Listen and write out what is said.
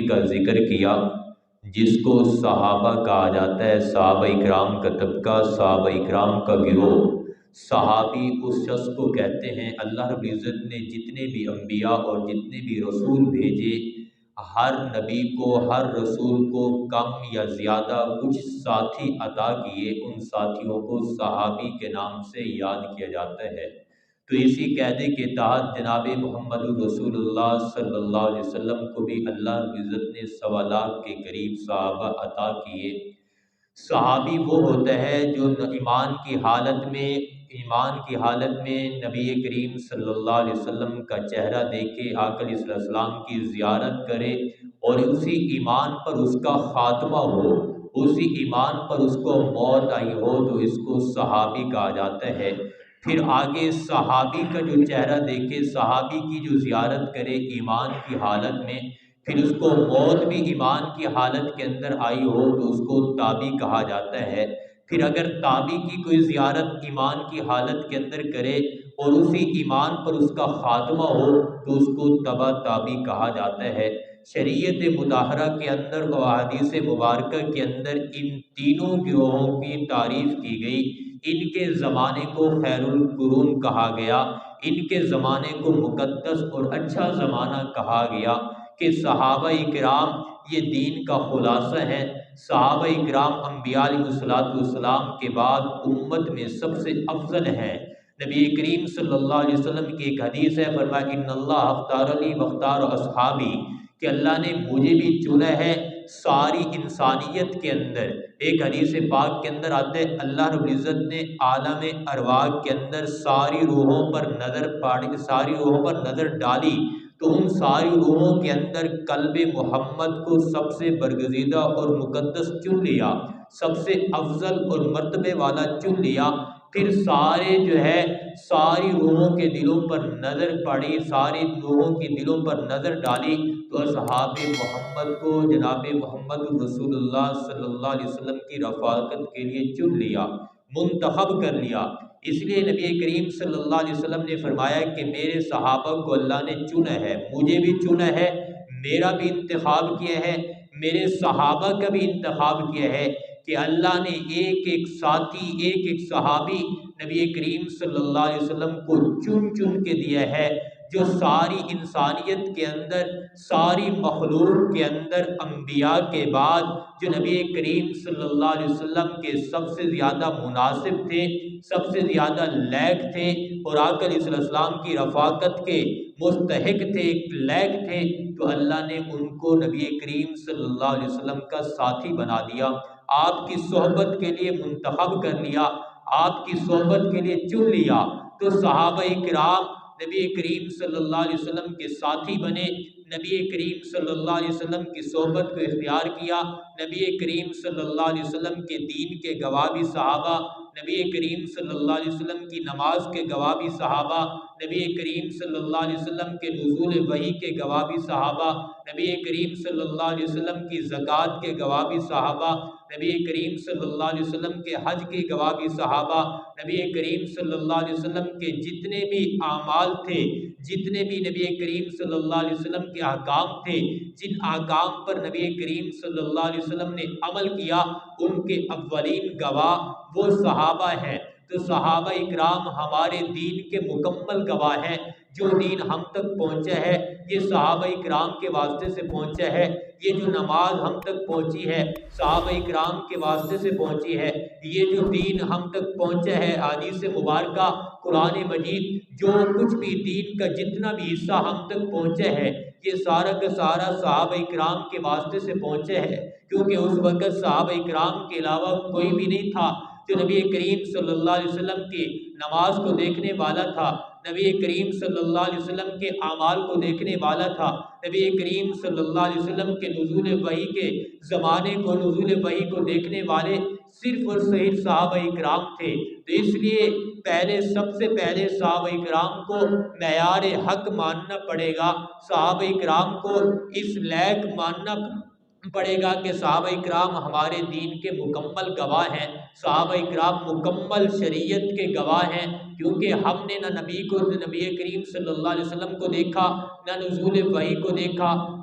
کا ذکر کیا جس کو صحابہ کہا جاتا ہے، صحابہ اکرام کا طبقہ، صحابہ اکرام کا گروہ۔ صحابی اس شخص کو کہتے ہیں، اللہ رب العزت نے جتنے بھی انبیاء اور جتنے بھی رسول بھیجے، ہر نبی کو، ہر رسول کو کم یا زیادہ کچھ ساتھی عطا کیے، ان ساتھیوں کو صحابی کے نام سے یاد کیا جاتا ہے۔ تو اسی قاعدے کے تحت جناب محمد رسول اللہ صلی اللہ علیہ وسلم کو بھی اللہ رب العزت نے 1.25 لاکھ کے قریب صحابہ عطا کیے۔ صحابی وہ ہوتا ہے جو ایمان کی حالت میں نبی کریم صلی اللہ علیہ وسلم کا چہرہ دیکھے، آقا علیہ السلام کی زیارت کرے اور اسی ایمان پر اس کا خاتمہ ہو، اسی ایمان پر اس کو موت آئی ہو، تو اس کو صحابی کہا جاتا ہے۔ پھر آگے صحابی کا جو چہرہ دیکھے، صحابی کی جو زیارت کرے ایمان کی حالت میں، پھر اس کو موت بھی ایمان کی حالت کے اندر آئی ہو تو اس کو تابعی کہا جاتا ہے۔ پھر اگر تابعی کی کوئی زیارت ایمان کی حالت کے اندر کرے اور اسی ایمان پر اس کا خاتمہ ہو تو اس کو تبع تابعی کہا جاتا ہے۔ شریعت مطہرہ کے اندر اور احادیث مبارکہ کے اندر ان تینوں گروہوں کی تعریف کی گئی۔ ان کے زمانے کو خیر القرون کہا گیا، ان کے زمانے کو مقدس اور اچھا زمانہ کہا گیا کہ صحابہ اکرام یہ دین کا خلاصہ ہے۔ صحابہ اکرام انبیاء علیہ السلام کے بعد امت میں سب سے افضل ہیں۔ نبی کریم صلی اللہ علیہ وسلم کی ایک حدیث ہے، فرمایا ان اللہ اختار لی واختار اصحابی، کہ اللہ نے مجھے بھی چنا ہے ساری انسانیت کے اندر۔ ایک حدیث پاک کے اندر آتا ہے، اللہ رب العزت نے عالم ارواح کے اندر ساری روحوں پر نظر ڈالی تو ان ساری روحوں کے اندر قلب محمد کو سب سے برگزیدہ اور مقدس چن لیا، سب سے افضل اور مرتبے والا چن لیا۔ پھر ساری روحوں کے دلوں پر نظر پڑی، ساری روحوں کے دلوں پر نظر ڈالی تو اصحاب محمد کو جناب محمد رسول اللہ صلی اللہ علیہ وسلم کی رفاقت کے لیے چن لیا، منتخب کر لیا۔ اس لیے نبی کریم صلی اللہ علیہ وسلم نے فرمایا کہ میرے صحابہ کو اللہ نے چنا ہے، مجھے بھی چنا ہے، میرا بھی انتخاب کیا ہے، میرے صحابہ کا بھی انتخاب کیا ہے کہ اللہ نے ایک ایک ساتھی، ایک ایک صحابی نبی کریم صلی اللہ علیہ وسلم کو چن چن کے دیا ہے، جو ساری انسانیت کے اندر، ساری مخلوق کے اندر انبیاء کے بعد جو نبی کریم صلی اللہ علیہ وسلم کے سب سے زیادہ مناسب تھے، سب سے زیادہ لائق تھے اور آقا علیہ السلام کی رفاقت کے مستحق تھے، لائق تھے، تو اللہ نے ان کو نبی کریم صلی اللہ علیہ وسلم کا ساتھی بنا دیا، آپ کی صحبت کے لیے منتخب کر لیا، آپ کی صحبت کے لیے چن لیا۔ تو صحابہ کرام نبی کریم صلی اللہ علیہ وسلم کے ساتھی بنے، نبی کریم صلی اللہ علیہ وسلم کی صحبت کو اختیار کیا، نبی کریم صلی اللہ علیہ وسلم کے دین کے گواہ بھی صحابہ، نبی کریم صلی اللہ علیہ وسلم کی نماز کے گواہ بھی صحابہ، نبی کریم صلی اللہ علیہ وسلم کے نزول وحی کے گواہ بھی صحابہ، نبی کریم صلی اللہ علیہ وسلم کی زکوٰۃ کے گواہ بھی صحابہ، نبی کریم صلی اللہ علیہ وسلم کے حج کے گواہ بھی صحابہ، نبی کریم صلی اللہ علیہ وسلم کے جتنے بھی اعمال تھے، جتنے بھی نبی کریم صلی اللہ علیہ وسلم کے احکام تھے، جن احکام پر نبی کریم صلی اللہ علیہ وسلم نے عمل کیا، ان کے اولین گواہ وہ صحابہ ہیں۔ تو صحابہ اکرام ہمارے دین کے مکمل گواہ ہیں۔ جو دین ہم تک پہنچا ہے یہ صحابہ اکرام کے واسطے سے پہنچا ہے، یہ جو نماز ہم تک پہنچی ہے صحابہ اکرام کے واسطے سے پہنچی ہے، یہ جو دین ہم تک پہنچا ہے حدیث مبارکہ، قرآن مجید، جو کچھ بھی دین کا جتنا بھی حصہ ہم تک پہنچا ہے یہ سارا کا سارا صحابہ اکرام کے واسطے سے پہنچا ہے، کیونکہ اس وقت صحابہ اکرام کے علاوہ کوئی بھی نہیں تھا جو نبی کریم صلی اللہ علیہ وسلم کی نماز کو دیکھنے والا تھا، نبی کریم صلی اللہ علیہ وسلم کے اعمال کو دیکھنے والا تھا، نبی کریم صلی اللہ علیہ وسلم کے نزول وحی کے زمانے کو، نزول وحی کو دیکھنے والے صرف اور صرف صحابہ اکرام تھے۔ تو اس لیے سب سے پہلے صحابہ اکرام کو معیار حق ماننا پڑے گا، صحابہ اکرام کو اس لائق ماننا پڑے گا کہ صحابہ اکرام ہمارے دین کے مکمل گواہ ہیں، صحابہ اکرام مکمل شریعت کے گواہ ہیں، کیونکہ ہم نے نہ نبی کریم صلی اللہ علیہ وسلم کو دیکھا، نہ نزول وحی کو دیکھا،